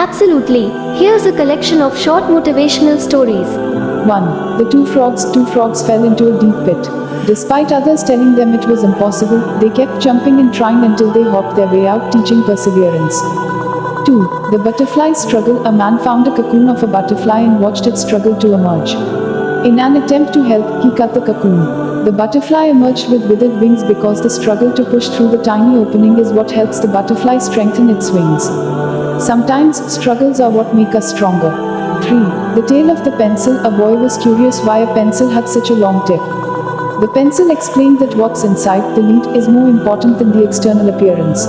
Absolutely. Here's a collection of short motivational stories. 1. The two frogs fell into a deep pit. Despite others telling them it was impossible, they kept jumping and trying until they hopped their way out, teaching perseverance. 2. The butterfly struggle. A man found a cocoon of a butterfly and watched it struggle to emerge. In an attempt to help, he cut the cocoon. The butterfly emerged with withered wings because the struggle to push through the tiny opening is what helps the butterfly strengthen its wings. Sometimes, struggles are what make us stronger. 3. The tale of the pencil. A boy was curious why a pencil had such a long tip. The pencil explained that what's inside the lead is more important than the external appearance.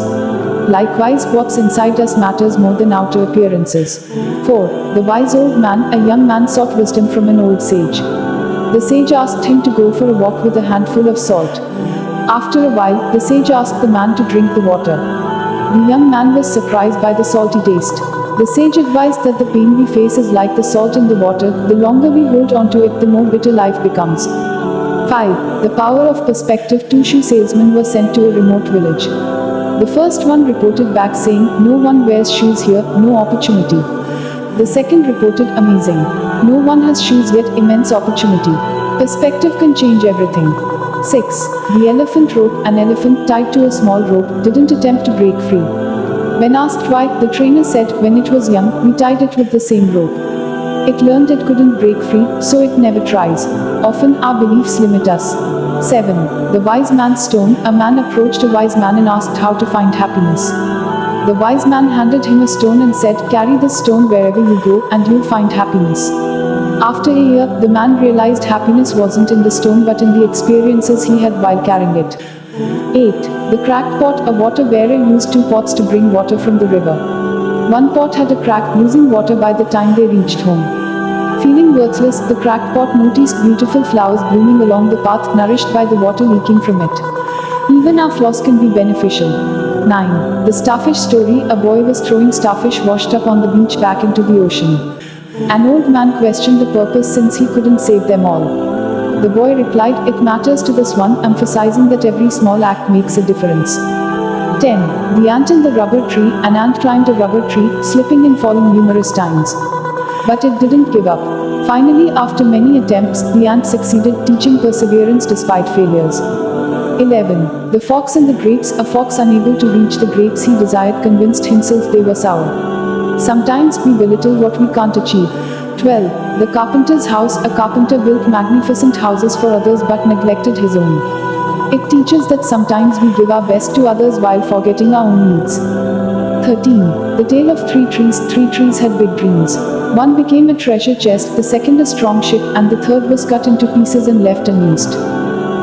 Likewise, what's inside us matters more than outer appearances. 4. The wise old man. A young man sought wisdom from an old sage. The sage asked him to go for a walk with a handful of salt. After a while, the sage asked the man to drink the water. The young man was surprised by the salty taste. The sage advised that the pain we face is like the salt in the water. The longer we hold on to it, the more bitter life becomes. 5. The power of perspective. Two shoe salesmen were sent to a remote village. The first one reported back saying, "No one wears shoes here, no opportunity." The second reported, "Amazing. No one has shoes yet, immense opportunity." Perspective can change everything. 6. The elephant wrote. An elephant tied to a small rope didn't attempt to break free. When asked why, the trainer said, "When it was young, we tied it with the same rope. It learned it couldn't break free, so it never tries." Often our beliefs limit us. 7. The wise man's stone. A man approached a wise man and asked how to find happiness. The wise man handed him a stone and said, "Carry this stone wherever you go, and you'll find happiness." After a year, the man realized happiness wasn't in the stone but in the experiences he had while carrying it. 8. The cracked pot. A water bearer used two pots to bring water from the river. One pot had a crack, losing water by the time they reached home. Feeling worthless, the cracked pot noticed beautiful flowers blooming along the path, nourished by the water leaking from it. Even our flaws can be beneficial. 9. The starfish story. A boy was throwing starfish washed up on the beach back into the ocean. An old man questioned the purpose since he couldn't save them all. The boy replied, "It matters to this one," emphasizing that every small act makes a difference. 10. The ant in the rubber tree. An ant climbed a rubber tree, slipping and falling numerous times. But it didn't give up. Finally, after many attempts, the ant succeeded, teaching perseverance despite failures. 11. The fox and the grapes. A fox unable to reach the grapes he desired convinced himself they were sour. Sometimes we belittle what we can't achieve. 12. The carpenter's house. A carpenter built magnificent houses for others but neglected his own. It teaches that sometimes we give our best to others while forgetting our own needs. 13. The tale of three trees. Three trees had big dreams. One became a treasure chest, the second a strong ship, and the third was cut into pieces and left unused.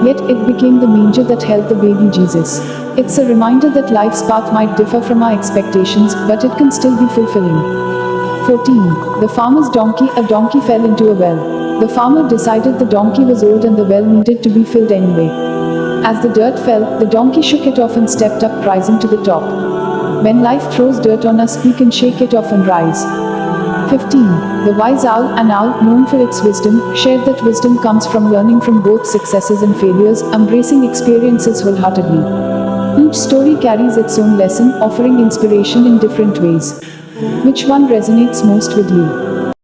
Yet it became the manger that held the baby Jesus. It's a reminder that life's path might differ from our expectations, but it can still be fulfilling. 14. The farmer's donkey. A donkey fell into a well. The farmer decided the donkey was old and the well needed to be filled anyway. As the dirt fell, the donkey shook it off and stepped up, rising to the top. When life throws dirt on us, we can shake it off and rise. 15. The wise owl. An owl, known for its wisdom, shared that wisdom comes from learning from both successes and failures, embracing experiences wholeheartedly. Each story carries its own lesson, offering inspiration in different ways. Which one resonates most with you?